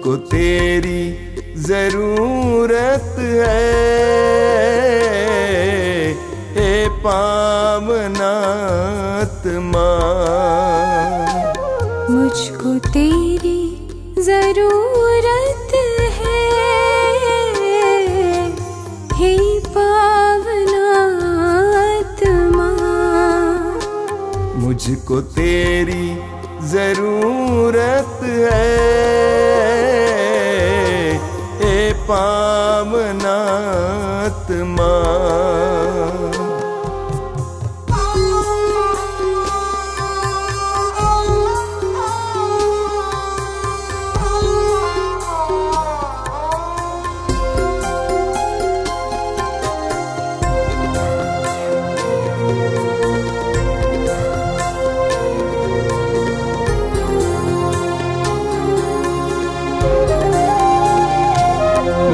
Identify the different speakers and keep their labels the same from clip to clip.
Speaker 1: मुझको तेरी जरूरत है, हे पावनात्मा।
Speaker 2: मुझको तेरी जरूरत है, हे पावनात्मा।
Speaker 1: मुझको तेरी जरूरत है, हे पावनात्मा।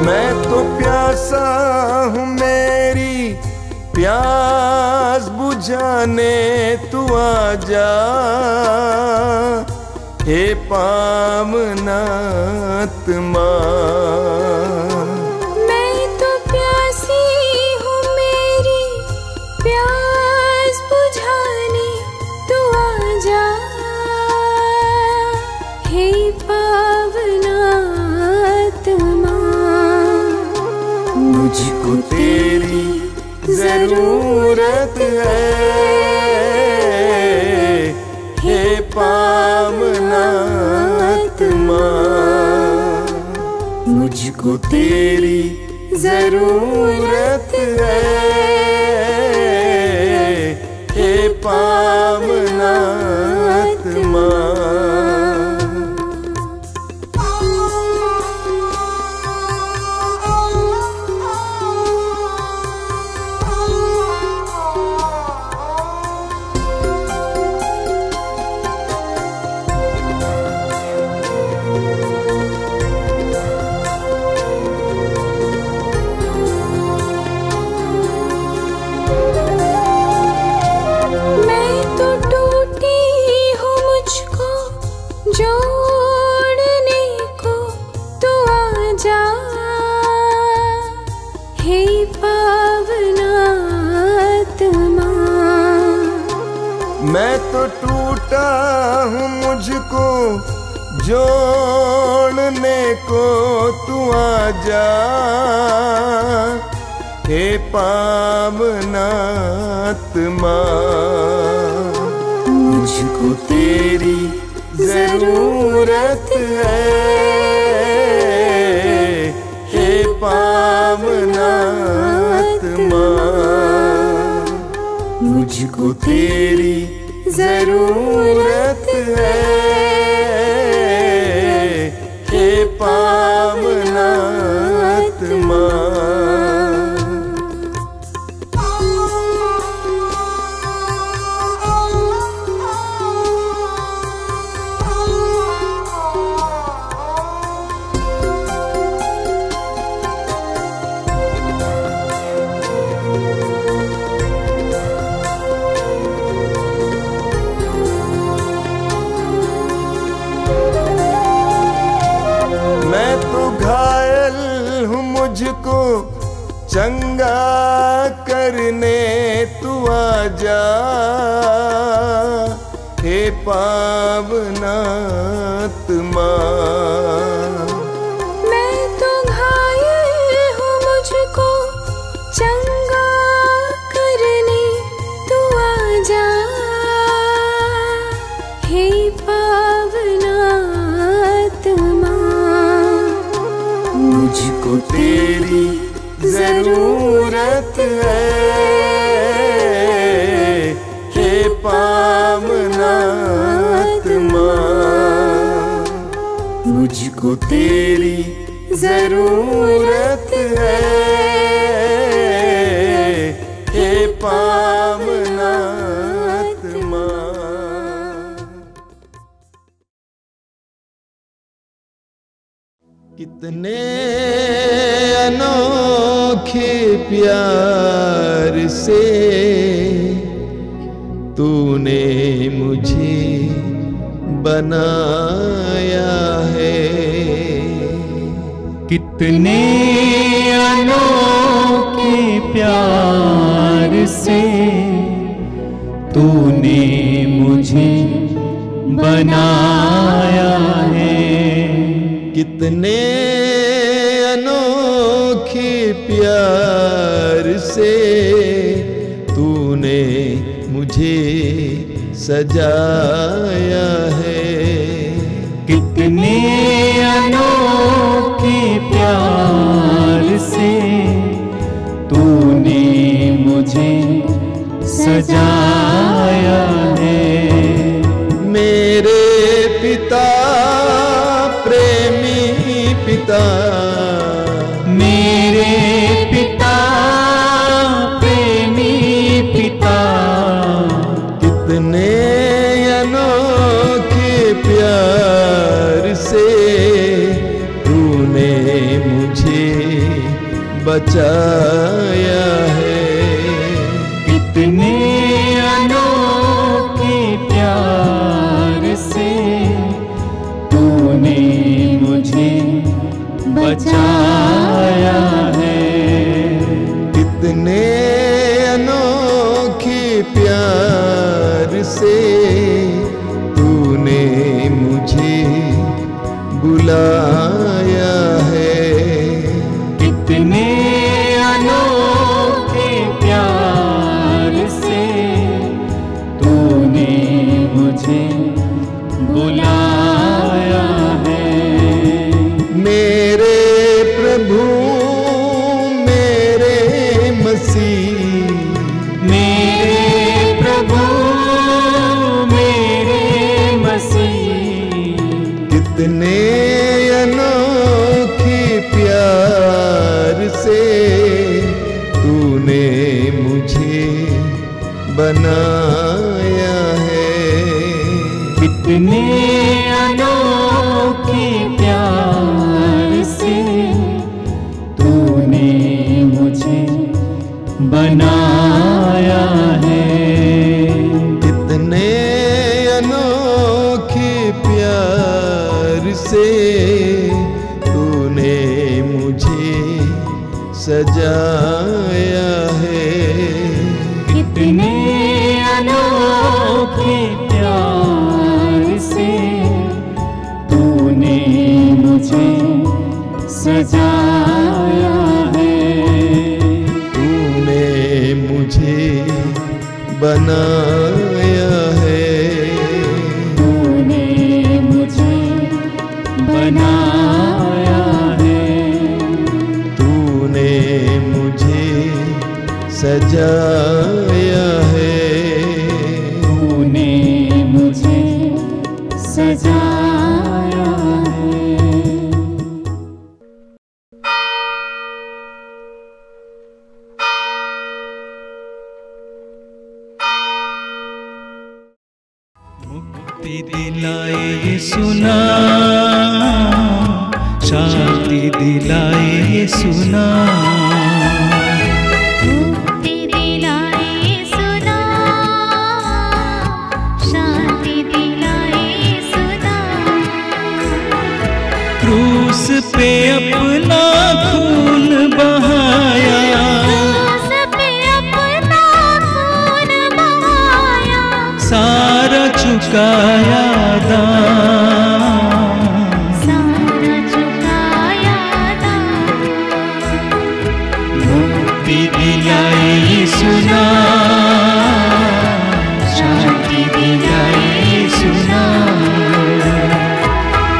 Speaker 1: मैं तो प्यासा हूँ, मेरी प्यास बुझाने तू आजा, हे पावनात्मा।
Speaker 2: मैं तो प्यासी हूँ, मेरी प्यास बुझाने तू आजा, हे पावनात्मा।
Speaker 1: मुझको तेरी जरूरत है, हे पावनात्मा। मुझको तेरी जरूरत है, हे पावनात्मा।
Speaker 2: जोड़ने को तू आजा, हे पावनात्मा।
Speaker 1: मैं तो टूटा हूँ, मुझको जोड़ने को तू आजा, हे पावनात्मा। मुझको तेरी जरूरत है, हे पावनात्मा। मुझको तेरी जरूरत है, हे पावनात्मा। मैं तो घायल हूँ, मुझको चंगा करने तू आजा, हे पावनात्मा।
Speaker 2: मैं तो घायल हूँ, मुझको चंगा करने तू आजा, हे पावनात्मा।
Speaker 1: मुझको तेरी जरूरत है, हे पावनात्मा। मुझको तेरी जरूरत है, हे पावनात्मा। कितने अनोखे प्यार से तूने मुझे बनाया है,
Speaker 3: कितने अनोखे प्यार से तूने मुझे बनाया है।
Speaker 4: कितने अनोखे प्यार से तूने मुझे सजाया है।
Speaker 3: कितने अनोखे प्यार से तूने मुझे सजाया है।
Speaker 4: मेरे पिता प्रेमी पिता,
Speaker 3: मेरे पिता प्रेमी पिता,
Speaker 4: कितने अनोखे प्यार से तूने मुझे बचाया है।
Speaker 3: कितने अनोखे प्यार से तूने मुझे बचाया है।
Speaker 4: कितने अनोखे प्यार से तूने मुझे बुलाया है।
Speaker 3: कितने अनोखे प्यार से तूने मुझे बुलाया है।
Speaker 4: मेरे प्रभु मेरे मसीह,
Speaker 3: मेरे प्रभु मेरे मसीह,
Speaker 4: कितने अनोखे प्यार से तूने मुझे बनाया है।
Speaker 3: कितने अनोखे प्यार से तूने मुझे बनाया है।
Speaker 4: कितने अनोखे प्यार से तूने मुझे सजाया है।
Speaker 3: कितने अनोखे प्यार से तूने मुझे सजाया है।
Speaker 4: तूने मुझे बनाया है।
Speaker 3: तूने मुझे बनाया है।
Speaker 4: तूने मुझे सजाया है।
Speaker 3: तूने मुझे सजाया है। मुक्ति दिलाए यीशु नाम, शांति दिलाए यीशु नाम।
Speaker 2: मुक्ति दिलाए यीशु नाम, शांति दिलाए यीशु नाम।
Speaker 3: क्रूस पे अपना खून बहाया,
Speaker 2: क्रूस पे अपना खून बहाया,
Speaker 3: सारा चुकाया दाम।
Speaker 2: सारा चुकाया दाम।
Speaker 3: मुक्ति दिलाए यीशु नाम, शांति दिलाए यीशु नाम।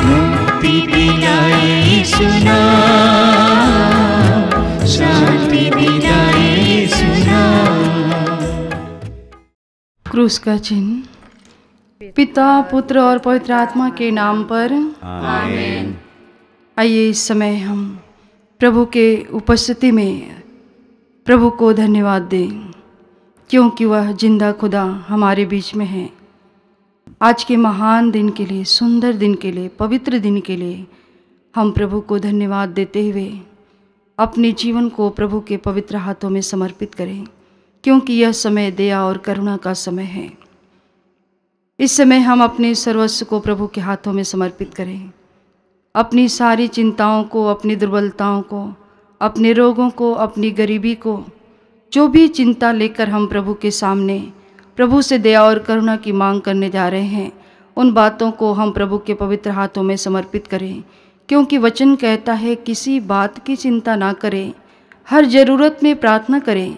Speaker 3: मुक्ति दिलाए यीशु नाम, शांति दिलाए यीशु नाम।
Speaker 5: क्रूस का चिन्ह। पिता पुत्र और पवित्र आत्मा के नाम पर
Speaker 3: आमीन।
Speaker 5: आइए इस समय हम प्रभु के उपस्थिति में प्रभु को धन्यवाद दें, क्योंकि वह जिंदा खुदा हमारे बीच में है। आज के महान दिन के लिए, सुंदर दिन के लिए, पवित्र दिन के लिए हम प्रभु को धन्यवाद देते हुए अपने जीवन को प्रभु के पवित्र हाथों में समर्पित करें, क्योंकि यह समय दया और करुणा का समय है। इस समय हम अपने सर्वस्व को प्रभु के हाथों में समर्पित करें अपनी सारी चिंताओं को, अपनी दुर्बलताओं को, अपने रोगों को, अपनी गरीबी को, जो भी चिंता लेकर हम प्रभु के सामने प्रभु से दया और करुणा की मांग करने जा रहे हैं, उन बातों को हम प्रभु के पवित्र हाथों में समर्पित करें। क्योंकि वचन कहता है किसी बात की चिंता ना करें, हर ज़रूरत में प्रार्थना करें,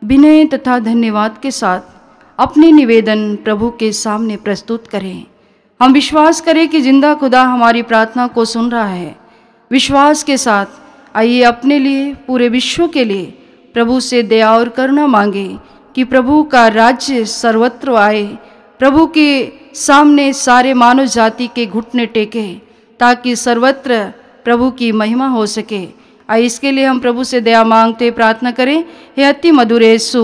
Speaker 5: विनय तथा धन्यवाद के साथ अपने निवेदन प्रभु के सामने प्रस्तुत करें। हम विश्वास करें कि जिंदा खुदा हमारी प्रार्थना को सुन रहा है। विश्वास के साथ आइए अपने लिए, पूरे विश्व के लिए प्रभु से दया और करुणा मांगे कि प्रभु का राज्य सर्वत्र आए, प्रभु के सामने सारे मानव जाति के घुटने टेके, ताकि सर्वत्र प्रभु की महिमा हो सके। आइए इसके लिए हम प्रभु से दया मांगते प्रार्थना करें। हे अति मधुर यीशु,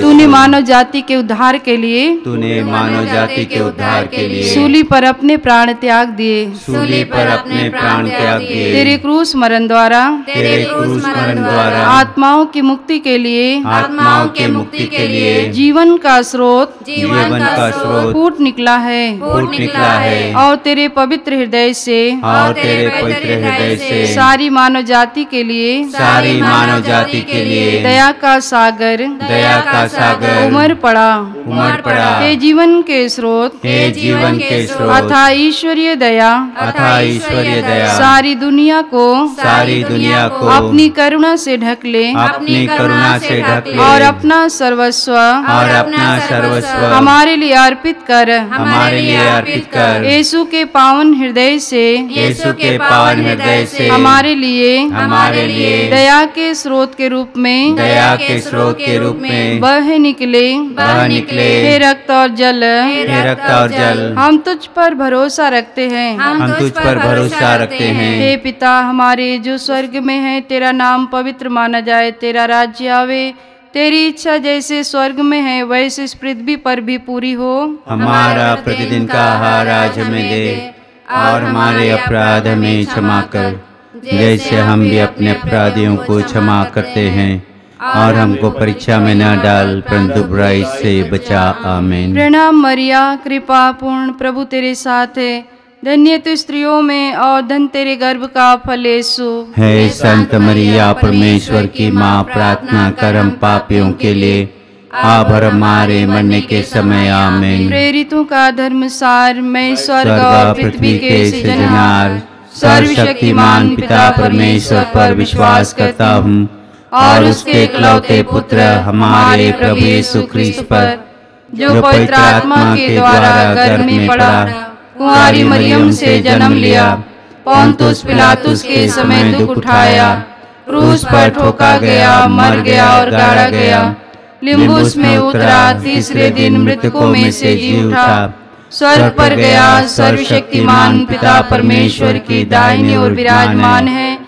Speaker 5: तूने मानव जाति के उद्धार के लिए,
Speaker 3: तूने मानव जाति के उद्धार के लिए
Speaker 5: सूली पर अपने प्राण त्याग दिए,
Speaker 3: सूली पर अपने प्राण त्याग दिए।
Speaker 5: तेरे क्रूस मरण द्वारा,
Speaker 3: तेरे क्रूस मरण द्वारा
Speaker 5: आत्माओं की मुक्ति के लिए,
Speaker 3: आत्माओं के मुक्ति के लिए
Speaker 5: जीवन का स्रोत,
Speaker 3: जीवन का स्रोत
Speaker 5: फूट निकला है,
Speaker 3: फूट निकला है।
Speaker 5: और तेरे पवित्र हृदय से,
Speaker 3: और तेरे पवित्र हृदय से
Speaker 5: सारी मानव जाति के लिए,
Speaker 3: सारी मानव जाति के लिए
Speaker 5: दया का सागर,
Speaker 3: दया का सागर
Speaker 5: उमड़ पड़ा।
Speaker 3: हे
Speaker 5: जीवन के स्रोत,
Speaker 3: हे जीवन के स्रोत
Speaker 5: अथा ईश्वरीय दया,
Speaker 3: अथा ईश्वरीय दया
Speaker 5: सारी दुनिया को,
Speaker 3: सारी दुनिया को
Speaker 5: अपनी करुणा से ढक ले,
Speaker 3: अपनी करुणा से ढक ले,
Speaker 5: और अपना सर्वस्व,
Speaker 3: और अपना सर्वस्व
Speaker 5: हमारे लिए अर्पित कर,
Speaker 3: हमारे लिए अर्पित कर।
Speaker 5: यीशु के पावन हृदय से,
Speaker 3: यीशु के पावन हृदय से
Speaker 5: हमारे लिए,
Speaker 3: हमारे लिए
Speaker 5: दया के स्रोत के रूप में,
Speaker 3: दया के स्रोत के रूप में
Speaker 5: बह निकले, हे रक्त और जल,
Speaker 3: हे रक्त और जल
Speaker 5: हम तुझ पर भरोसा रखते हैं,
Speaker 3: हम तुझ पर भरोसा रखते हैं।
Speaker 5: हे पिता हमारे जो स्वर्ग में है, तेरा नाम पवित्र माना जाए, तेरा राज्य आवे, तेरी इच्छा जैसे स्वर्ग में है वैसे इस पृथ्वी पर भी पूरी हो।
Speaker 3: हमारा प्रतिदिन का आहार आज हमें दे, और हमारे अपराध हमें क्षमा कर, जैसे हम भी अपने अपराधियों को क्षमा करते हैं, और हमको परीक्षा में न डाल, परंतु बुराई से बचा। आमीन।
Speaker 5: प्रणाम मरिया, कृपा पूर्ण, प्रभु तेरे साथ है, धन्य तू स्त्रियों में और धन तेरे गर्भ का फल यीशु।
Speaker 3: हे संत मरिया परमेश्वर की माँ, प्रार्थना कर हम पापियों के लिए, अब और हमारे मरने के समय। आमीन।
Speaker 5: प्रेरितों का धर्मसार, मैं स्वर्ग और पृथ्वी के सृजनहार
Speaker 3: सर्वशक्तिमान पिता परमेश्वर पर विश्वास करता हूँ, और उसके इकलौते पुत्र हमारे प्रभु यीशु ख्रीस्त पर, जो पवित्र आत्मा के द्वारा गर्भ में पड़ा, कुंवारी मरियम से जन्म लिया, पोंतुस पिलातुस के समय दुख उठाया, क्रूस पर ठोका गया, मर गया और गाड़ा गया, लिम्बुस में उतरा, तीसरे दिन मृतकों में से जी उठा, स्वर्ग पर गया, सर्वशक्तिमान पिता परमेश्वर की दाहिनी ओर विराजमान है,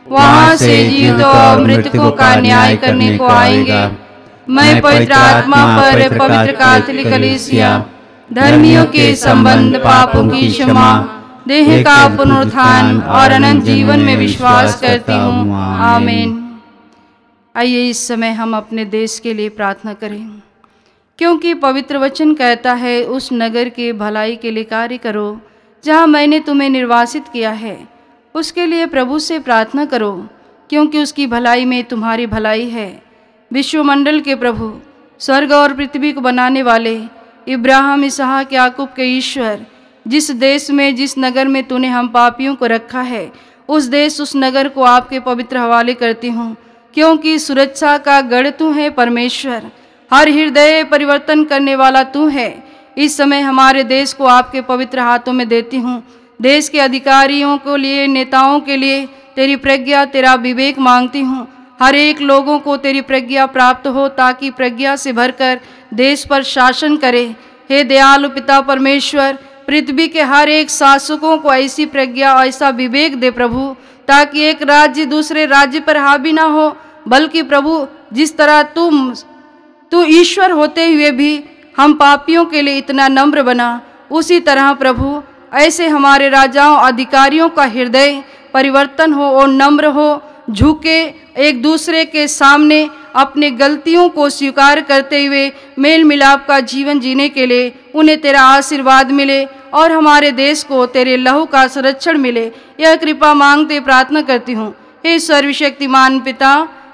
Speaker 3: वहाँ से जीवितों और मृतकों का न्याय करने को आएंगे। मैं पवित्र आत्मा पर, पवित्र कैथोलिक कलीसिया, धर्मियों के संबंध, पापों की क्षमा, देह का पुनरुत्थान और अनंत जीवन में विश्वास करती हूँ। आमीन।
Speaker 5: आइए इस समय हम अपने देश के लिए प्रार्थना करें, क्योंकि पवित्र वचन कहता है, उस नगर के भलाई के लिए कार्य करो जहाँ मैंने तुम्हें निर्वासित किया है, उसके लिए प्रभु से प्रार्थना करो, क्योंकि उसकी भलाई में तुम्हारी भलाई है। विश्वमंडल के प्रभु, स्वर्ग और पृथ्वी को बनाने वाले, इब्राहिम, इसहाक, याकूब के ईश्वर, जिस देश में, जिस नगर में तूने हम पापियों को रखा है, उस देश, उस नगर को आपके पवित्र हवाले करती हूँ, क्योंकि सुरक्षा का गढ़ तू है परमेश्वर, हर हृदय परिवर्तन करने वाला तू है। इस समय हमारे देश को आपके पवित्र हाथों में देती हूँ। देश के अधिकारियों को लिए, नेताओं के लिए तेरी प्रज्ञा, तेरा विवेक मांगती हूँ। हर एक लोगों को तेरी प्रज्ञा प्राप्त हो, ताकि प्रज्ञा से भरकर देश पर शासन करे। हे दयालु पिता परमेश्वर, पृथ्वी के हर एक शासकों को ऐसी प्रज्ञा, ऐसा विवेक दे प्रभु, ताकि एक राज्य दूसरे राज्य पर हावी ना हो, बल्कि प्रभु जिस तरह तू ईश्वर होते हुए भी हम पापियों के लिए इतना नम्र बना, उसी तरह प्रभु ऐसे हमारे राजाओं, अधिकारियों का हृदय परिवर्तन हो और नम्र हो, झुके, एक दूसरे के सामने अपने गलतियों को स्वीकार करते हुए मेल मिलाप का जीवन जीने के लिए उन्हें तेरा आशीर्वाद मिले। और हमारे देश को तेरे लहू का संरक्षण मिले, यह कृपा मांगते प्रार्थना करती हूँ। हे सर्वशक्तिमान पिता,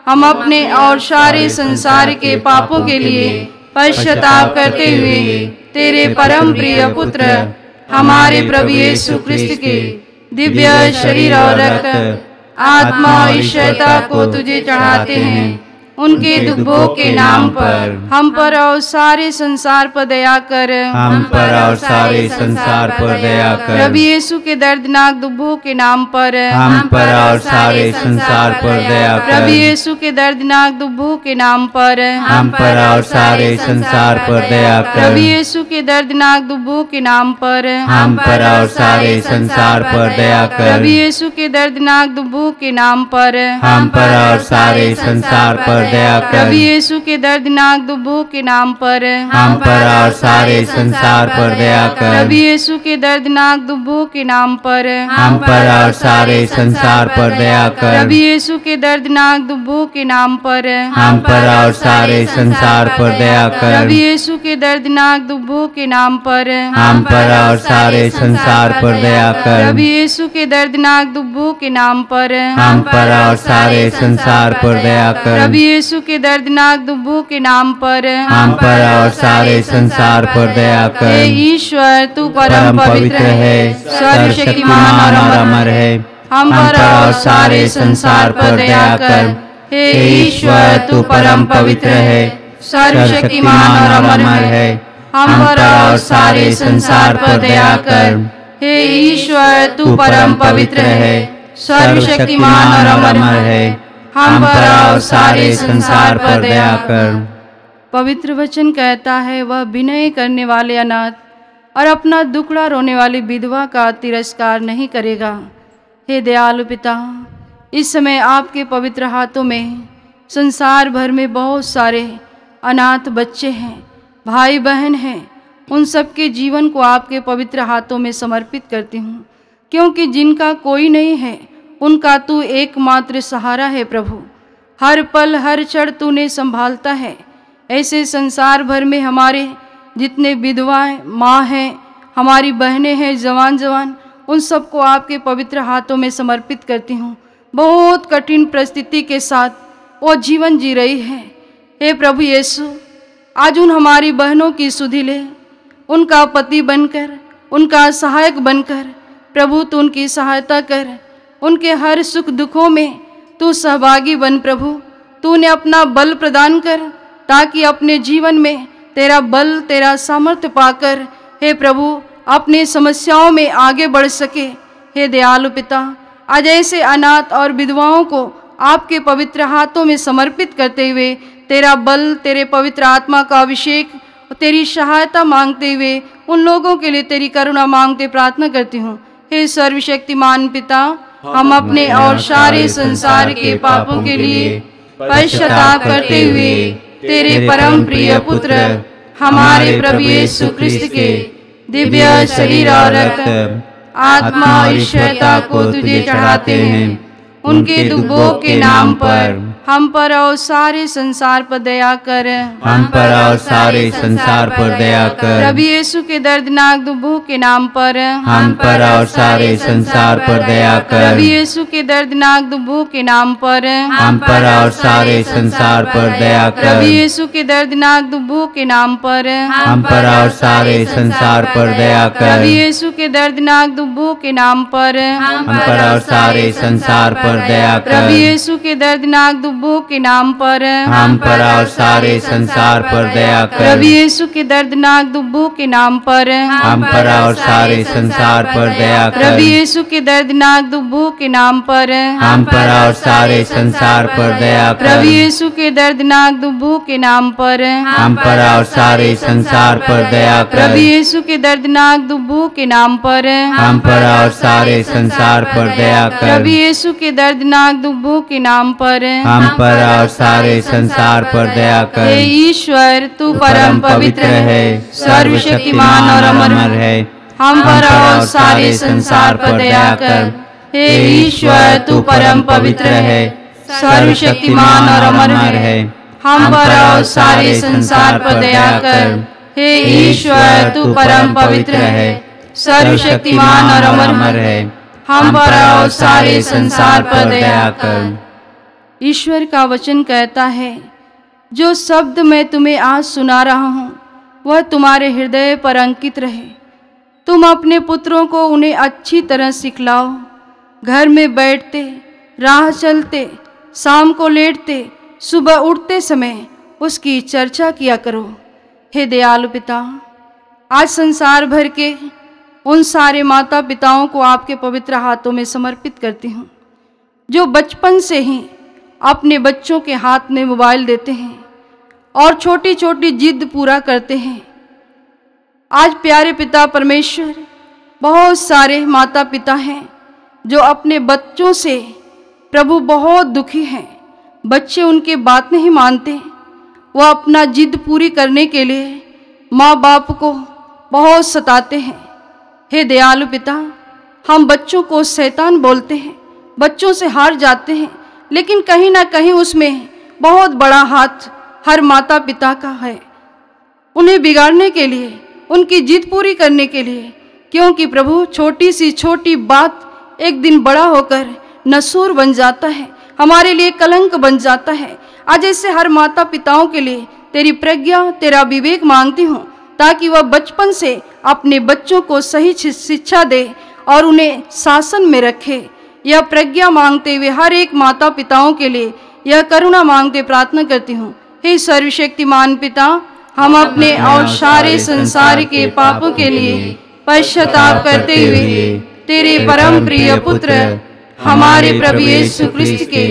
Speaker 5: हम अपने और सारे संसार के पापों के लिए पश्चाताप करते हुए तेरे परम प्रिय पुत्र हमारे प्रभु यीशु ख्रिस्त के दिव्य शरीर और रक्त, आत्मा और ईश्वरता को तुझे चढ़ाते हैं। उनके दुखों के नाम पर हम पर और सारे संसार पर दया कर।
Speaker 3: हम पर और सारे संसार पर दया कर।
Speaker 5: प्रभु यीशु के दर्दनाक दुखों के नाम पर
Speaker 3: हम पर और सारे संसार पर दया कर।
Speaker 5: प्रभु यीशु के दर्दनाक दुखों के नाम पर
Speaker 3: हम पर और सारे संसार पर दया कर।
Speaker 5: प्रभु यीशु के दर्दनाक दुखों के नाम पर
Speaker 3: हम पर और सारे संसार पर दया कर।
Speaker 5: प्रभु यीशु के दर्दनाक दुखों के नाम पर
Speaker 3: हम पर और सारे संसार पर दया कर।
Speaker 5: प्रभु यीशु के दर्दनाक दुखों के नाम पर
Speaker 3: हम पर और सारे संसार पर दया कर।
Speaker 5: प्रभु यीशु के दर्दनाक दुखों के नाम पर
Speaker 3: हम पर और सारे संसार पर दया कर।
Speaker 5: प्रभु यीशु के दर्दनाक दुखों के नाम पर
Speaker 3: हम पर और सारे संसार पर दया कर।
Speaker 5: प्रभु यीशु के दर्दनाक दुखों के नाम पर
Speaker 3: हम पर और सारे संसार पर दया कर।
Speaker 5: प्रभु यीशु के दर्दनाक दुखों के नाम पर
Speaker 3: हम पर और सारे संसार पर दया कर।
Speaker 5: प्रभु यीशु के दर्दनाक दुखों के नाम पर
Speaker 3: हम पर और सारे संसार पर दया कर।
Speaker 5: हे ईश्वर, तू परम पवित्र है,
Speaker 3: सर्वशक्तिमान और अमर है।
Speaker 5: हम पर और सारे संसार पर दया कर। हे ईश्वर, तू परम पवित्र है, सर्वशक्तिमान और अमर है। हम पर और सारे संसार पर दया कर। हे ईश्वर, तू परम पवित्र है, सर्वशक्तिमान और अमर है। हम पर और सारे संसार पर दया कर। पवित्र वचन कहता है, वह विनय करने वाले अनाथ और अपना दुखड़ा रोने वाली विधवा का तिरस्कार नहीं करेगा। हे दयालु पिता, इस समय आपके पवित्र हाथों में संसार भर में बहुत सारे अनाथ बच्चे हैं, भाई बहन हैं। उन सब के जीवन को आपके पवित्र हाथों में समर्पित करती हूँ, क्योंकि जिनका कोई नहीं है उनका तू एकमात्र सहारा है प्रभु। हर पल हर क्षण तूने संभालता है। ऐसे संसार भर में हमारे जितने विधवाएं माँ हैं, हमारी बहनें हैं, जवान, उन सबको आपके पवित्र हाथों में समर्पित करती हूँ। बहुत कठिन परिस्थिति के साथ वो जीवन जी रही है। हे प्रभु यीशु, आज उन हमारी बहनों की सुधि ले, उनका पति बनकर, उनका सहायक बनकर प्रभु तू उनकी सहायता कर। उनके हर सुख दुखों में तू सहभागी बन प्रभु। तूने अपना बल प्रदान कर, ताकि अपने जीवन में तेरा बल, तेरा सामर्थ्य पाकर हे प्रभु अपनी समस्याओं में आगे बढ़ सके। हे दयालु पिता, आज ऐसे अनाथ और विधवाओं को आपके पवित्र हाथों में समर्पित करते हुए तेरा बल, तेरे पवित्र आत्मा का अभिषेक और तेरी सहायता मांगते हुए उन लोगों के लिए तेरी करुणा मांगते प्रार्थना करती हूँ। हे सर्वशक्तिमान पिता, हम अपने और सारे संसार के पापों के लिए पश्चाताप करते हुए तेरे परम प्रिय पुत्र हमारे प्रभु यीशु ख्रिस्त के दिव्य शरीर और रक्त, आत्मा और ईश्वरता को तुझे चढ़ाते हैं। उनके दुखों के नाम पर हम पर और सारे संसार पर दया कर।
Speaker 3: हम पर और सारे संसार पर दया कर।
Speaker 5: प्रभु यीशु के दर्दनाक दुखों के नाम पर
Speaker 3: हम पर और सारे संसार पर दया कर।
Speaker 5: प्रभु यीशु के दर्दनाक दुखों के नाम पर
Speaker 3: हम पर और सारे संसार पर दया कर।
Speaker 5: प्रभु यीशु के दर्दनाक दुखों के नाम पर
Speaker 3: हम पर और सारे संसार पर दया कर।
Speaker 5: प्रभु यीशु के दर्दनाक दुखों के नाम पर
Speaker 3: हम पर और सारे संसार पर दया कर।
Speaker 5: प्रभु यीशु के दर्दनाक दुखों के नाम पर
Speaker 3: हम पर और सारे संसार पर दया कर।
Speaker 5: प्रभु यीशु के दर्दनाक दुखों के नाम पर
Speaker 3: हम पर और सारे संसार पर दया कर।
Speaker 5: प्रभु यीशु के दर्दनाक दुखों के नाम पर
Speaker 3: हम पर और सारे संसार पर दया कर।
Speaker 5: प्रभु यीशु के दर्दनाक दुखों के नाम पर
Speaker 3: हम पर और सारे संसार पर दया कर।
Speaker 5: प्रभु यीशु के दर्दनाक दुखों के नाम पर
Speaker 3: हम पर और सारे संसार पर दया कर।
Speaker 5: प्रभु यीशु के दर्दनाक दुखों के नाम पर
Speaker 3: हम पर और सारे संसार पर दया कर।
Speaker 5: हे ईश्वर, तू परम पवित्र है, सर्वशक्तिमान और अमर है। हम पर और सारे संसार पर दया कर। हे ईश्वर, तू परम पवित्र है, सर्वशक्तिमान और अमर है। हम पर और सारे संसार पर दया कर। हे ईश्वर, तू परम पवित्र है, सर्वशक्तिमान और अमर है, हम पर और सारे संसार पर दया कर। ईश्वर का वचन कहता है, जो शब्द मैं तुम्हें आज सुना रहा हूँ वह तुम्हारे हृदय पर अंकित रहे। तुम अपने पुत्रों को उन्हें अच्छी तरह सिखलाओ। घर में बैठते, राह चलते, शाम को लेटते, सुबह उठते समय उसकी चर्चा किया करो। हे दयालु पिता, आज संसार भर के उन सारे माता पिताओं को आपके पवित्र हाथों में समर्पित करती हूँ, जो बचपन से ही अपने बच्चों के हाथ में मोबाइल देते हैं और छोटी छोटी जिद पूरा करते हैं। आज प्यारे पिता परमेश्वर, बहुत सारे माता पिता हैं जो अपने बच्चों से प्रभु बहुत दुखी हैं। बच्चे उनकी बात नहीं मानते। वह अपना जिद पूरी करने के लिए माँ बाप को बहुत सताते हैं। हे दयालु पिता, हम बच्चों को शैतान बोलते हैं, बच्चों से हार जाते हैं, लेकिन कहीं ना कहीं उसमें बहुत बड़ा हाथ हर माता पिता का है, उन्हें बिगाड़ने के लिए, उनकी जिद पूरी करने के लिए। क्योंकि प्रभु, छोटी सी छोटी बात एक दिन बड़ा होकर नसूर बन जाता है, हमारे लिए कलंक बन जाता है। आज ऐसे हर माता पिताओं के लिए तेरी प्रज्ञा, तेरा विवेक मांगती हूँ, ताकि वह बचपन से अपने बच्चों को सही शिक्षा दे और उन्हें शासन में रखे। यह प्रज्ञा मांगते हुए हर एक माता पिताओं के लिए यह करुणा मांगते प्रार्थना करती हूँ। हे सर्वशक्तिमान पिता, हम अपने और सारे संसार के पापों के लिए पश्चाताप करते हुए तेरे परम प्रिय पुत्र हमारे प्रभु यीशु क्रिस्त के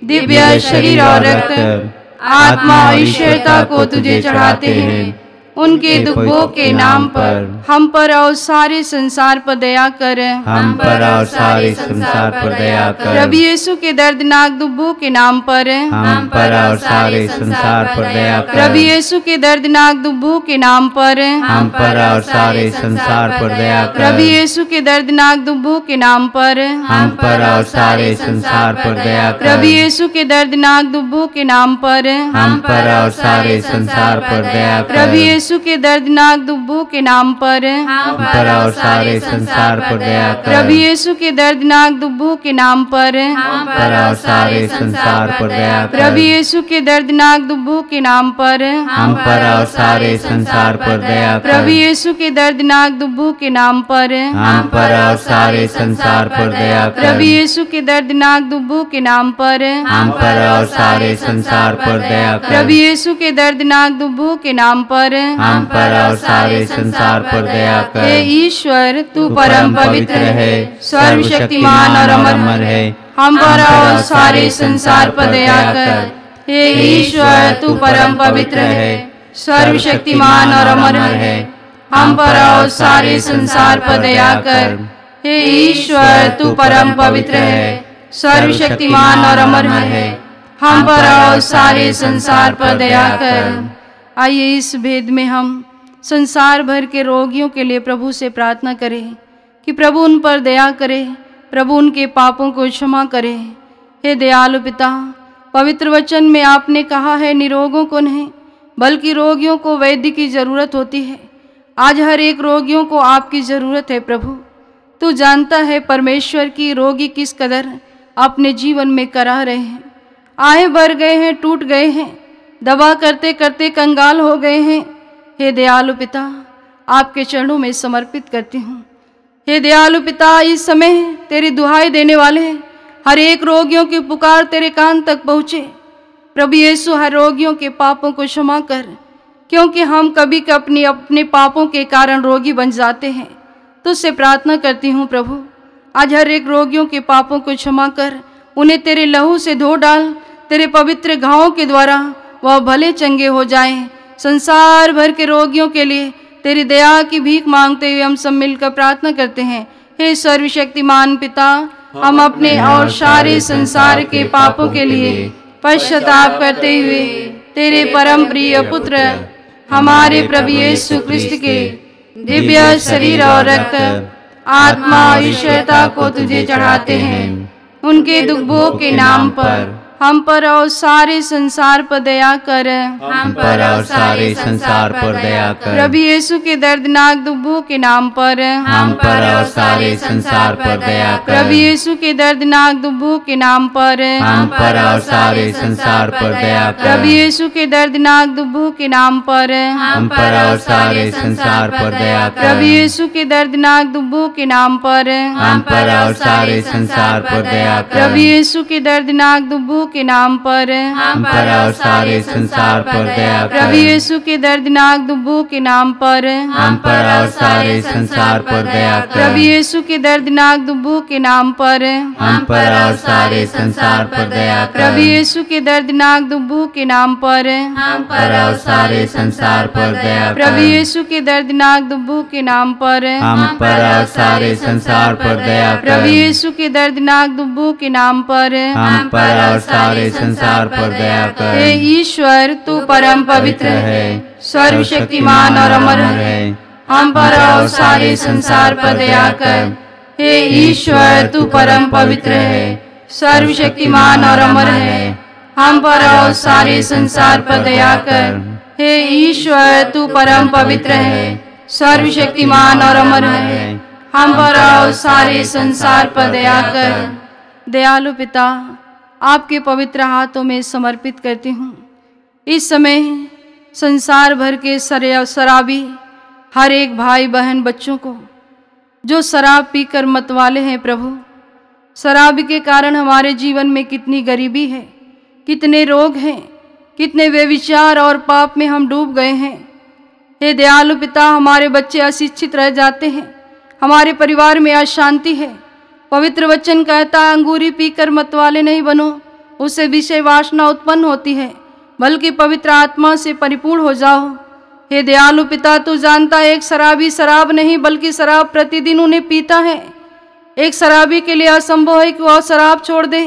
Speaker 5: दिव्य शरीर और रक्त, आत्मा और ईश्वरता को तुझे चढ़ाते हैं। उनके दुखों के नाम पर हम पर और सारे संसार पर दया कर।
Speaker 3: हम पर और सारे संसार पर दया कर।
Speaker 5: प्रभु यीशु के दर्दनाक दुखों के नाम पर
Speaker 3: हम पर और सारे संसार पर दया कर।
Speaker 5: प्रभु यीशु के दर्दनाक दुखों के नाम पर
Speaker 3: हम पर और सारे संसार पर दया कर।
Speaker 5: प्रभु यीशु के दर्दनाक दुखों के नाम पर
Speaker 3: हम पर और सारे संसार पर दया कर।
Speaker 5: प्रभु यीशु के दर्दनाक दुखों के नाम पर
Speaker 3: हम पर और सारे संसार पर दया कर।
Speaker 5: प्रभु यीशु के दर्दनाक दुखों के नाम पर
Speaker 3: हम पर और सारे संसार पर दया कर।
Speaker 5: प्रभु यीशु के दर्दनाक दुखों के नाम पर
Speaker 3: हम पर और सारे संसार पर दया कर।
Speaker 5: प्रभु यीशु के दर्दनाक दुखों के नाम पर
Speaker 3: हम पर और सारे संसार पर दया कर।
Speaker 5: प्रभु यीशु के दर्दनाक दुखों के नाम पर
Speaker 3: हम पर और सारे संसार पर दया कर।
Speaker 5: प्रभु यीशु के दर्दनाक दुखों के नाम पर
Speaker 3: हम पर और सारे संसार पर दया कर।
Speaker 5: प्रभु यीशु के दर्दनाक दुखों के नाम पर
Speaker 3: हम पर और सारे संसार पर दया कर।
Speaker 5: हे ईश्वर, तू
Speaker 3: तू
Speaker 5: परम पवित्र है, सर्वशक्तिमान और अमर है, हम पर और सारे संसार पर दया कर। हे ईश्वर, तू परम पवित्र है, सर्वशक्तिमान और अमर है, हम पर और सारे संसार पर दया कर। हे ईश्वर, तू परम पवित्र है, सर्वशक्तिमान और अमर है, हम पर और सारे संसार पर दया कर। आइए इस भेद में हम संसार भर के रोगियों के लिए प्रभु से प्रार्थना करें कि प्रभु उन पर दया करे, प्रभु उनके पापों को क्षमा करे। हे दयालु पिता, पवित्र वचन में आपने कहा है, निरोगों को नहीं बल्कि रोगियों को वैद्य की ज़रूरत होती है। आज हर एक रोगियों को आपकी ज़रूरत है प्रभु। तू जानता है परमेश्वर की रोगी किस कदर अपने जीवन में करा रहे हैं। आए भर गए हैं, टूट गए हैं, दवा करते करते कंगाल हो गए हैं। हे दयालु पिता, आपके चरणों में समर्पित करती हूँ। हे दयालु पिता, इस समय तेरी दुहाई देने वाले हर एक रोगियों की पुकार तेरे कान तक पहुँचे। प्रभु यीशु, हर रोगियों के पापों को क्षमा कर, क्योंकि हम कभी कभी अपने पापों के कारण रोगी बन जाते हैं। तुझसे प्रार्थना करती हूँ प्रभु, आज हर एक रोगियों के पापों को क्षमा कर, उन्हें तेरे लहू से धो डाल। तेरे पवित्र घावों के द्वारा वह भले चंगे हो जाएं। संसार भर के रोगियों के लिए तेरी दया की भीख मांगते हुए हम सब मिलकर प्रार्थना करते हैं। हे सर्वशक्तिमान पिता, हम अपने और सारे संसार के पापों के लिए पश्चाताप करते हुए तेरे परम प्रिय पुत्र हमारे प्रभु यीशु क्रिस्त के दिव्य शरीर और रक्त, आत्मा और ईश्वरता को तुझे चढ़ाते हैं। उनके दुख भोग के नाम पर हम पर और सारे संसार पर दया कर।
Speaker 3: हम पर और सारे संसार पर दया कर।
Speaker 5: प्रभु यीशु के दर्दनाक दुखों के नाम पर
Speaker 3: हम पर और सारे संसार पर दया कर।
Speaker 5: प्रभु यीशु के दर्दनाक दुखों के नाम पर
Speaker 3: हम पर और सारे संसार पर दया कर।
Speaker 5: प्रभु यीशु के दर्दनाक दुखों के नाम पर
Speaker 3: हम पर और सारे संसार पर दया कर।
Speaker 5: प्रभु यीशु के दर्दनाक दुखों के नाम पर
Speaker 3: हम पर और सारे संसार पर दया कर।
Speaker 5: प्रभु यीशु के दर्दनाक दुखों के नाम पर
Speaker 3: हम पर और सारे संसार पर दया कर।
Speaker 5: प्रभु यीशु के दर्दनाक दुखों के नाम पर
Speaker 3: हम पर और सारे संसार पर दया कर।
Speaker 5: प्रभु यीशु के दर्दनाक दुखों के नाम पर
Speaker 3: हम पर और सारे संसार पर दया कर।
Speaker 5: प्रभु यीशु के दर्दनाक दुखों के नाम पर
Speaker 3: हम पर और सारे संसार पर दया कर।
Speaker 5: प्रभु यीशु के दर्दनाक दुखों के नाम पर
Speaker 3: हम पर और सारे संसार पर दया कर।
Speaker 5: प्रभु यीशु के दर्दनाक दुखों के नाम पर
Speaker 3: हम पर और सारे संसार पर दया कर।
Speaker 5: हे ईश्वर, तू परम पवित्र है, सर्वशक्तिमान और अमर है। हम पर और सारे संसार पर दया कर। हे ईश्वर, तू परम पवित्र है, सर्वशक्तिमान और अमर है। हम पर और सारे संसार पर दया कर। हे ईश्वर, तू परम पवित्र है, सर्वशक्तिमान और अमर है। हम पर और सारे संसार पर दया कर। दयालु पिता, आपके पवित्र हाथों में समर्पित करती हूँ इस समय संसार भर के शराबी हर एक भाई बहन बच्चों को जो शराब पीकर मतवाले हैं। प्रभु, शराब के कारण हमारे जीवन में कितनी गरीबी है, कितने रोग हैं, कितने व्यभिचार और पाप में हम डूब गए हैं। हे दयालु पिता, हमारे बच्चे अशिक्षित रह जाते हैं, हमारे परिवार में अशांति है। पवित्र वचन कहता है, अंगूरी पीकर मतवाले नहीं बनो, उससे विषय वासना उत्पन्न होती है, बल्कि पवित्र आत्मा से परिपूर्ण हो जाओ। हे दयालु पिता, तू जानता है एक शराबी शराब नहीं बल्कि शराब प्रतिदिन उन्हें पीता है। एक शराबी के लिए असंभव है कि वह शराब छोड़ दे,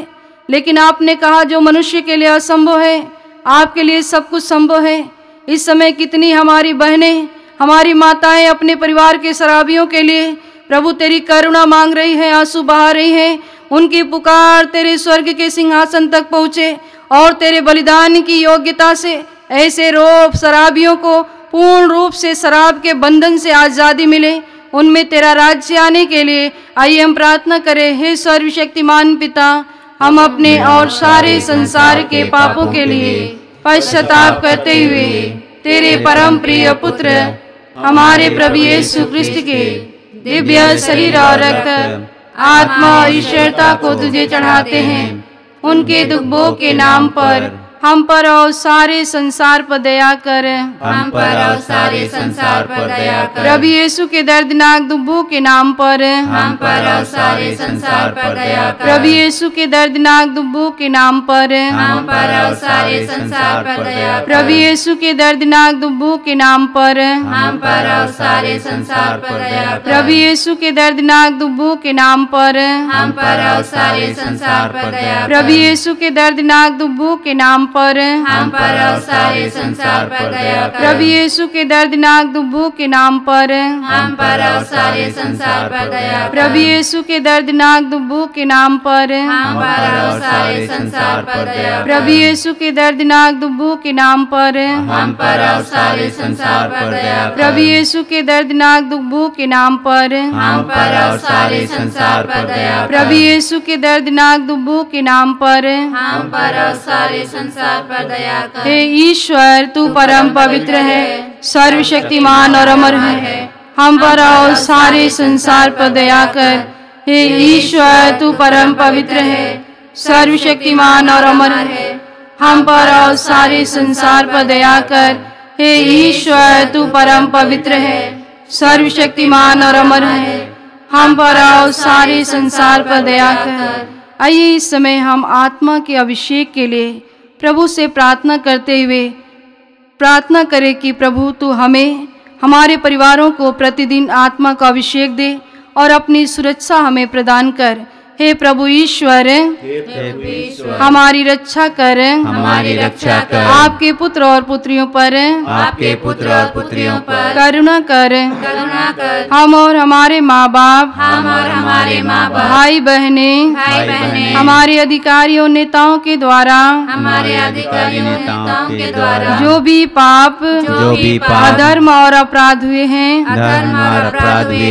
Speaker 5: लेकिन आपने कहा जो मनुष्य के लिए असंभव है आपके लिए सब कुछ संभव है। इस समय कितनी हमारी बहनें, हमारी माताएं अपने परिवार के शराबियों के लिए प्रभु तेरी करुणा मांग रही है, आंसू बहा रही हैं। उनकी पुकार तेरे स्वर्ग के सिंहासन तक पहुँचे और तेरे बलिदान की योग्यता से ऐसे रोग शराबियों को पूर्ण रूप से शराब के बंधन से आज़ादी मिले, उनमें तेरा राज्य आने के लिए आइए हम प्रार्थना करें। हे सर्वशक्तिमान पिता, हम अपने और सारे संसार के पापों के लिए पश्चाताप करते हुए तेरे परम प्रिय पुत्र हमारे प्रभु यीशु क्रिस्त के दिव्य शरीर और रक्त, आत्मा और ईश्वरता को तुझे चढ़ाते हैं। उनके दुखों के नाम पर हम पर और सारे संसार पर दया कर।
Speaker 3: हम पर और सारे संसार पर दया कर।
Speaker 5: प्रभु यीशु के दर्दनाक दुखों के नाम पर
Speaker 3: हम पर और सारे संसार पर दया कर।
Speaker 5: प्रभु यीशु के दर्दनाक दुखों के नाम पर
Speaker 3: हम पर और सारे संसार पर दया कर।
Speaker 5: प्रभु यीशु के दर्दनाक दुखों के नाम पर
Speaker 3: हम पर और सारे संसार पर दया कर।
Speaker 5: प्रभु यीशु के दर्दनाक दुखों के नाम पर
Speaker 3: हम पर और सारे संसार पर दया कर।
Speaker 5: प्रभु यीशु के दर्दनाक दुखों के नाम पर
Speaker 3: हम पर और सारे संसार पर दया कर।
Speaker 5: प्रभु यीशु के दर्दनाक दुखों के नाम पर
Speaker 3: हम पर और सारे संसार पर दया कर।
Speaker 5: प्रभु यीशु के दर्दनाक दुखों के नाम पर
Speaker 3: हम पर और सारे संसार पर दया कर।
Speaker 5: प्रभु यीशु के दर्दनाक दुखों के नाम पर
Speaker 3: हम पर और सारे संसार पर दया कर।
Speaker 5: प्रभु यीशु के दर्दनाक दुखों के नाम पर
Speaker 3: हम पर और सारे संसार पर दया कर।
Speaker 5: प्रभु यीशु के दर्दनाक दुखों के नाम पर
Speaker 3: हम पर और सारे संसार पर दया कर।
Speaker 5: हे ईश्वर, तू परम पवित्र है, सर्वशक्तिमान और अमर है। हम पर और सारे संसार पर दया कर। हे ईश्वर, तू परम पवित्र है, सर्वशक्तिमान और अमर है। हम पर और सारे संसार पर दया कर। हे ईश्वर, तू परम पवित्र है, सर्वशक्तिमान और अमर है। हम पर और सारे संसार पर दया कर। आइए इस समय हम आत्मा के अभिषेक के लिए प्रभु से प्रार्थना करते हुए प्रार्थना करें कि प्रभु तू हमें, हमारे परिवारों को प्रतिदिन आत्मा का अभिषेक दे और अपनी सुरक्षा हमें प्रदान कर। हे प्रभु ईश्वर, हमारी रक्षा कर,
Speaker 3: हमारी रक्षा कर।
Speaker 5: आपके पुत्र और पुत्रियों पर
Speaker 3: आपके पुत्र और पुत्रियों पर
Speaker 5: करुणा कर। हम और हमारे माँ बाप, भाई बहने, हमारे अधिकारियों नेताओं के द्वारा जो भी पाप अधर्म और अपराध हुए हैं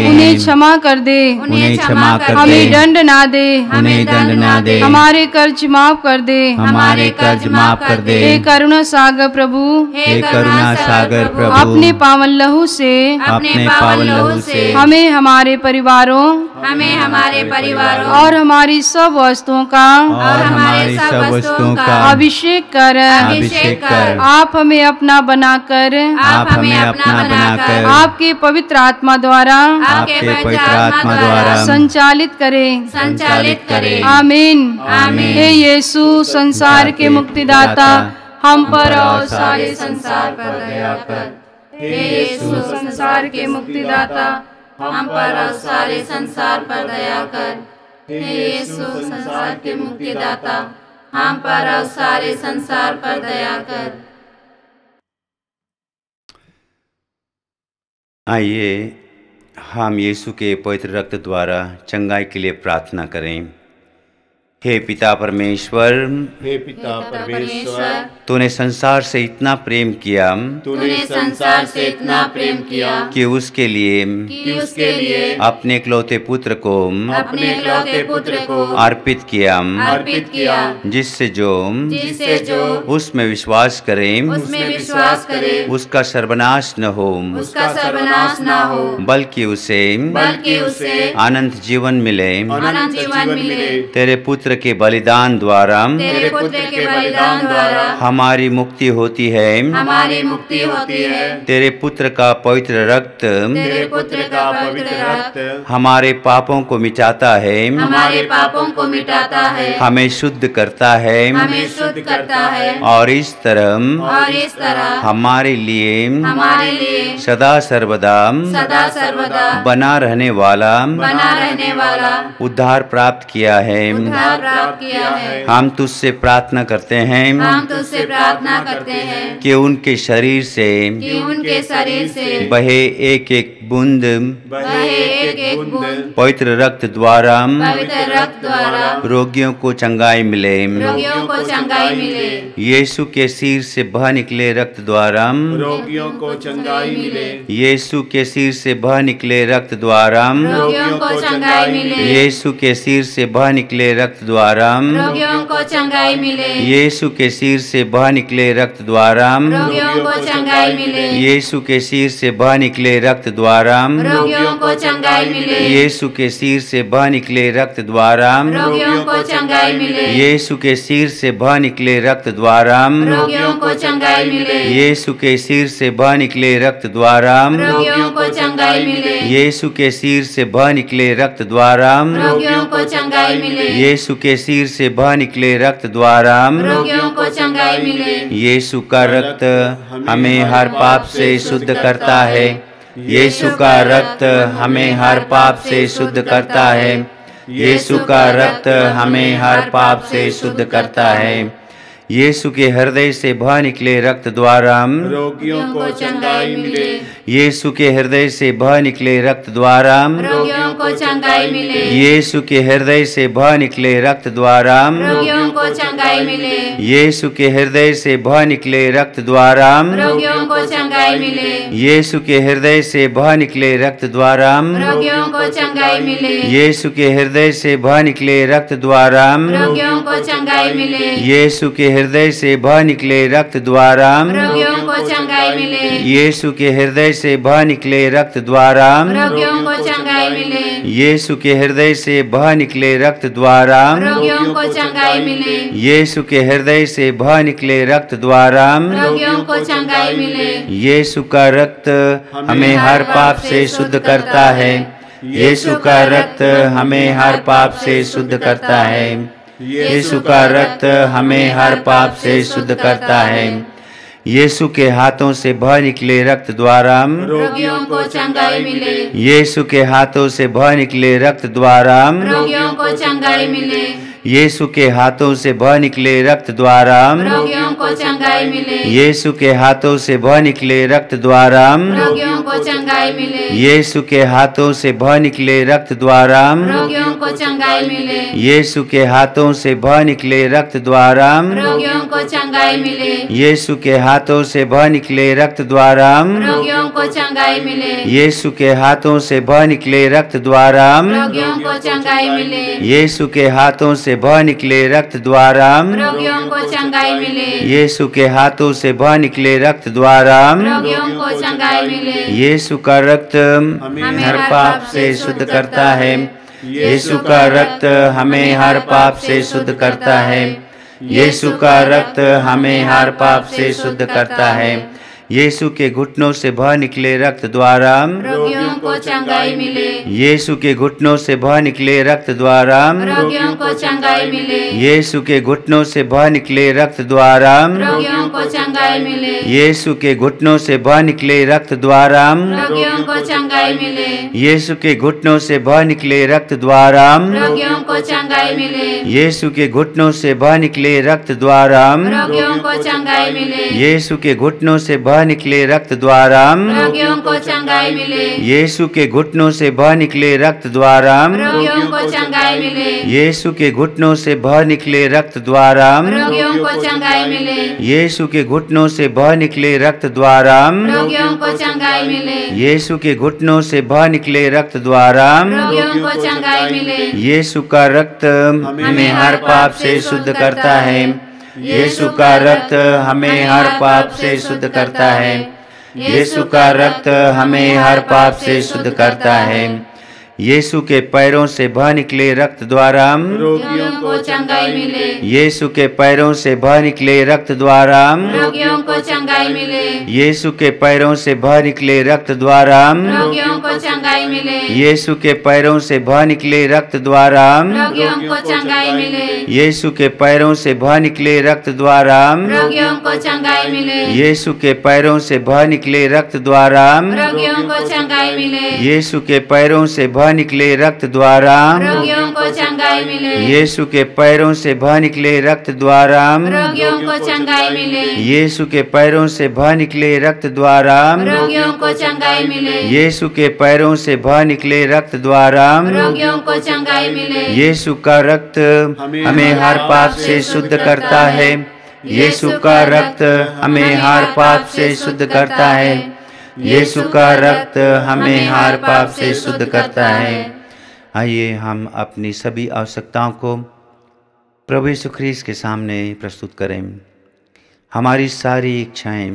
Speaker 5: उन्हें क्षमा कर दे,
Speaker 3: उन्हें क्षमा कर दे।
Speaker 5: हमें दंड ना दे,
Speaker 3: उन्हें दंड ना दे।
Speaker 5: हमारे कर्ज माफ कर दे,
Speaker 3: हमारे कर्ज माफ कर दे।
Speaker 5: हे करुणा सागर प्रभु,
Speaker 3: हे करुणा सागर प्रभु,
Speaker 5: अपने पावन लहू से
Speaker 3: अपने पावन लहू से
Speaker 5: हमें हमारे परिवारों और हमारी सब वस्तुओं का
Speaker 3: और हमारी सब वस्तुओं का
Speaker 5: अभिषेक कर। आप हमें अपना बनाकर,
Speaker 3: आप हमें अपना बनाकर
Speaker 5: आपके पवित्र आत्मा द्वारा
Speaker 3: आपके पवित्र आत्मा द्वारा
Speaker 5: संचालित करे। आमीन। हे यीशु, संसार के मुक्तिदाता, हम पर और सारे संसार पर दया कर। हे यीशु, संसार के मुक्तिदाता, हम पर और सारे संसार पर दया कर। हे यीशु, संसार के मुक्तिदाता, हम पर और सारे संसार पर दया कर।
Speaker 3: आइए हम यीशु के पवित्र रक्त द्वारा चंगाई के लिए प्रार्थना करें। हे पिता परमेश्वर,
Speaker 4: हे पिता परमेश्वर,
Speaker 3: तूने संसार से इतना प्रेम किया कि उसके लिए अपने इकलौते पुत्र को अर्पित किया, जिससे जो उसमें विश्वास करे उसका सर्वनाश न हो, बल्कि उसे अनंत जीवन मिले। तेरे पुत्र के बलिदान द्वारा हमारी मुक्ति होती है। तेरे पुत्र का पवित्र रक्त हमारे पापों को मिटाता है, हमें शुद्ध करता है और इस तरह हमारे लिए सदा सर्वदा बना रहने वाला उद्धार प्राप्त किया है। हम तुझसे प्रार्थना करते हैं कि उनके शरीर से बहे एक एक बूंद पवित्र रक्त द्वारा रोगियों को चंगाई मिले। यीशु के सिर से बह निकले रक्त द्वारा
Speaker 4: रोगियों को चंगाई मिले।
Speaker 3: यीशु के सिर से बह निकले रक्त द्वारा यीशु के सिर से बह निकले रक्त द्वारा यीशु के सिर से बह निकले रक्त द्वारा यीशु के सिर से बह निकले रक्त द्वारा यीशु के सिर से बह निकले रक्त द्वारा यीशु के सिर से बह निकले रक्त द्वारा यीशु के सिर से बह निकले रक्त द्वारा यीशु के सिर से बह निकले रक्त द्वारा यीशु के सिर से बह निकले रक्त द्वारा यीशु का रक्त हमें हर पाप से शुद्ध करता है। यीशु का रक्त हमें हर पाप से शुद्ध करता है। यीशु का रक्त हमें हर पाप से शुद्ध करता है। यीशु के हृदय से बह निकले रक्त द्वारा
Speaker 4: रोगियों को चंगाई मिले।
Speaker 3: यीशु के हृदय से बह निकले रक्त द्वारा
Speaker 2: रोगियों को चंगाई मिले।
Speaker 3: यीशु के हृदय से बह निकले रक्त द्वारा
Speaker 2: रोगियों को चंगाई मिले।
Speaker 3: यीशु के हृदय से बह निकले रक्त द्वारा
Speaker 2: रोगियों को चंगाई मिले।
Speaker 3: यीशु के हृदय से बह निकले रक्त द्वारा
Speaker 2: रोगियों को चंगाई मिले।
Speaker 3: यीशु के हृदय से बह निकले रक्त द्वारा
Speaker 2: रोगियों को चंगाई मिले।
Speaker 3: यीशु के हृदय से बह निकले रक्त द्वारा
Speaker 2: रोगियों को चंगाई मिले।
Speaker 3: यीशु के हृदय से बह निकले रक्त द्वारा
Speaker 2: रोगियों को चंगाई मिले।
Speaker 3: यीशु के हृदय से बह निकले रक्त द्वारा
Speaker 2: रोगियों को चंगाई मिले।
Speaker 3: यीशु के हृदय से बह निकले रक्त द्वारा
Speaker 2: रोगियों को चंगाई मिले।
Speaker 3: यीशु का रक्त हमें हर पाप से शुद्ध करता है। यीशु का रक्त हमें हर पाप से शुद्ध करता है। यीशु का रक्त हमें हर पाप से शुद्ध करता है। यीशु के हाथों से बह निकले रक्त द्वारा
Speaker 2: रोगियों को चंगाई मिले।
Speaker 3: यीशु के हाथों से बह निकले रक्त द्वारा
Speaker 2: रोगियों को चंगाई मिले।
Speaker 3: यीशु के हाथों से बह निकले रक्त द्वारा
Speaker 2: रोगियों को चंगाई मिले।
Speaker 3: यीशु के हाथों से बह निकले रक्त द्वारा
Speaker 2: रोगियों को चंगाई मिले।
Speaker 3: यीशु के हाथों से बह निकले रक्त द्वारा
Speaker 2: रोगियों को चंगाई मिले।
Speaker 3: यीशु के हाथों से बह निकले रक्त द्वारा
Speaker 2: रोगियों को चंगाई मिले।
Speaker 3: यीशु के हाथों से बह निकले रक्त द्वारा
Speaker 2: रोगियों को चंगाई मिले।
Speaker 3: यीशु के हाथों से बह निकले रक्त द्वारा
Speaker 2: रोगियों को चंगाई मिले।
Speaker 3: यीशु के हाथों से बह निकले रक्त द्वारा
Speaker 2: रोगियों को चंगाई मिले।
Speaker 3: यीशु के हाथों से बह निकले रक्त द्वारा
Speaker 2: रोगियों को चंगाई मिले।
Speaker 3: यीशु का रक्त
Speaker 2: हमें
Speaker 3: हर पाप से शुद्ध करता है। यीशु का रक्त हमें हर पाप से शुद्ध करता है। यीशु का रक्त हमें हर पाप से शुद्ध करता है। यीशु के घुटनों से बह निकले रक्त द्वारा
Speaker 2: रोगियों को चंगाई मिले।
Speaker 3: यीशु के घुटनों से बह निकले रक्त द्वारा
Speaker 2: रोगियों को चंगाई मिले।
Speaker 3: यीशु के घुटनों से बह निकले रक्त द्वारा
Speaker 2: रोगियों को चंगाई मिले।
Speaker 3: यीशु के घुटनों से बह निकले रक्त द्वारा
Speaker 2: रोगियों को चंगाई मिले।
Speaker 3: यीशु के घुटनों से बह निकले रक्त द्वारा
Speaker 2: रोगियों को चंगाई मिले।
Speaker 3: यीशु के घुटनों से बह निकले रक्त द्वारा
Speaker 2: रोगियों को चंगाई मिले।
Speaker 3: यीशु के घुटनों से बह निकले रक्त द्वारा
Speaker 2: रोगियों को चंगाई मिले।
Speaker 3: यीशु के घुटनों से बह निकले रक्त द्वारा
Speaker 2: रोगियों को चंगाई मिले।
Speaker 3: यीशु के घुटनों से बह निकले रक्त द्वारा
Speaker 2: रोगियों को चंगाई मिले।
Speaker 3: यीशु के घुटनों से बह निकले रक्त द्वारा
Speaker 2: रोगियों को चंगाई मिले।
Speaker 3: यीशु के घुटनों से बह निकले रक्त द्वारा
Speaker 2: रोगियों को चंगाई मिले।
Speaker 3: यीशु का रक्त हमें हर पाप से शुद्ध करता है। यीशु का रक्त हमें हर पाप से शुद्ध करता है। यीशु का रक्त हमें हर पाप से शुद्ध करता है। यीशु के पैरों से बह निकले रक्त द्वारा
Speaker 2: रोगियों को चंगाई मिले।
Speaker 3: यीशु के पैरों से बह निकले रक्त द्वारा
Speaker 2: रोगियों को चंगाई मिले।
Speaker 3: यीशु के पैरों से बह निकले रक्त द्वारा
Speaker 2: रोगियों को चंगाई मिले।
Speaker 3: यीशु के पैरों से बह निकले रक्त द्वारा
Speaker 2: रोगियों को चंगाई मिले।
Speaker 3: यीशु के पैरों से बह निकले रक्त द्वारा
Speaker 2: रोगियों को चंगाई मिले।
Speaker 3: यीशु के पैरों से बह निकले रक्त द्वारा
Speaker 2: रोगियों को चंगाई मिले।
Speaker 3: यीशु के पैरों से बह निकले रक्त द्वारा
Speaker 2: रोगियों को चंगाई मिले।
Speaker 3: यीशु के पैरों से बह निकले रक्त द्वारा
Speaker 2: रोगियों को चंगाई मिले।
Speaker 3: यीशु के पैरों से बह निकले रक्त द्वारा
Speaker 2: रोगियों को चंगाई मिले।
Speaker 3: यीशु के पैरों से बह निकले रक्त द्वारा
Speaker 2: रोगियों को चंगाई मिले।
Speaker 3: यीशु का रक्त हमें हर पाप से शुद्ध करता है। यीशु का रक्त हमें हर पाप से शुद्ध करता है। यीशु का रक्त हमें हर पाप से शुद्ध करता है। आइए हम अपनी सभी आवश्यकताओं को प्रभु यीशु ख्रीस्त के सामने प्रस्तुत करें। हमारी सारी इच्छाएं,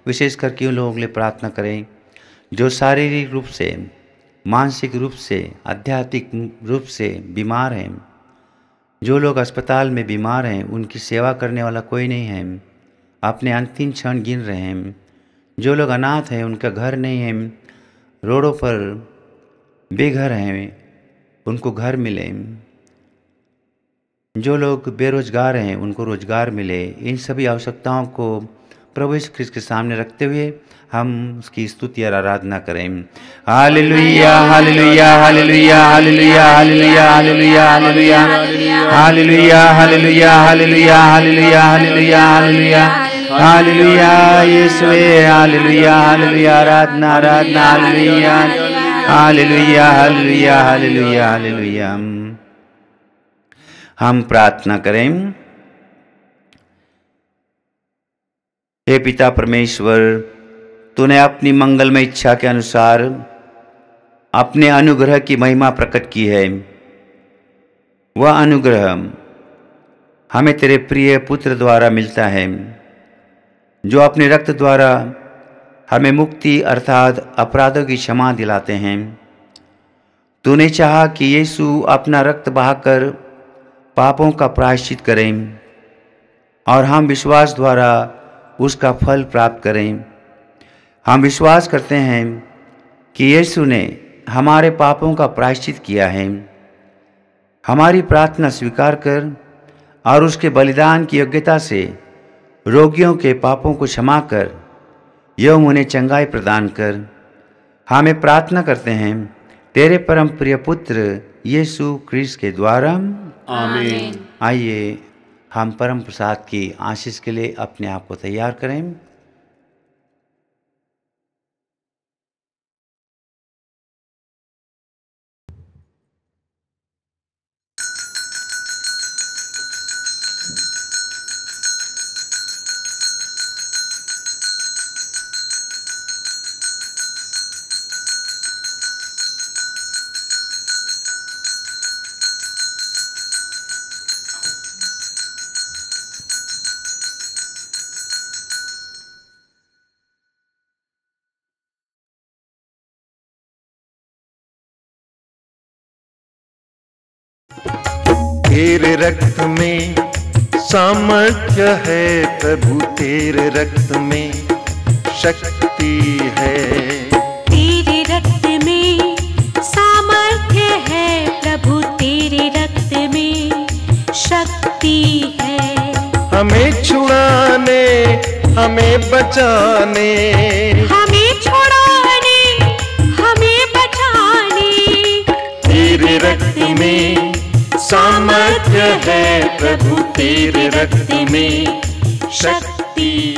Speaker 3: विशेष करके उन लोगों के लिए प्रार्थना करें जो शारीरिक रूप से, मानसिक रूप से, आध्यात्मिक रूप से बीमार हैं। जो लोग अस्पताल में बीमार हैं, उनकी सेवा करने वाला कोई नहीं है, अपने अंतिम क्षण गिन रहे हैं। जो लोग अनाथ हैं, उनका घर नहीं है, रोडों पर बेघर हैं, उनको घर मिले। जो लोग बेरोजगार हैं, उनको रोजगार मिले। इन सभी आवश्यकताओं को प्रभु यीशु ख्रीस्त के सामने रखते हुए हम उसकी स्तुति और आराधना करें। हालेलुया हालेलुया हालेलुया हालेलुया हालेलुया हालेलुया हालेलुया हालेलुया हालेलुया हालेलुया हालेलुया हालेलुया हालेलुया हालेलुया यीशुवे हालेलुया हालेलुया आराधना आराधना हालेलुया हालेलुया हालेलुया हालेलुया हालेलुया। हम प्रार्थना करें। हे पिता परमेश्वर, तूने अपनी मंगलमय इच्छा के अनुसार अपने अनुग्रह की महिमा प्रकट की है। वह अनुग्रह हमें तेरे प्रिय पुत्र द्वारा मिलता है, जो अपने रक्त द्वारा हमें मुक्ति अर्थात अपराधों की क्षमा दिलाते हैं। तूने चाहा कि यीशु अपना रक्त बहाकर पापों का प्रायश्चित करें और हम विश्वास द्वारा उसका फल प्राप्त करें। हम विश्वास करते हैं कि यीशु ने हमारे पापों का प्रायश्चित किया है। हमारी प्रार्थना स्वीकार कर और उसके बलिदान की योग्यता से रोगियों के पापों को क्षमा कर एवं उन्हें चंगाई प्रदान कर। हमें प्रार्थना करते हैं तेरे परम प्रिय पुत्र यीशु क्रिस्त के द्वारा।
Speaker 4: आमीन।
Speaker 3: आइए हम परम प्रसाद की आशीष के लिए अपने आप को तैयार करें।
Speaker 1: तेरे रक्त में सामर्थ्य है प्रभु, तेरे रक्त में शक्ति है।
Speaker 6: तेरे रक्त में सामर्थ्य है प्रभु, तेरे रक्त में शक्ति है।
Speaker 1: हमें छुड़ाने, हमें बचाने,
Speaker 6: हमें छुड़ाने, हमें बचाने।
Speaker 1: तेरे रक्त में सामर्थ्य है प्रभु, तेरे रक्त में शक्ति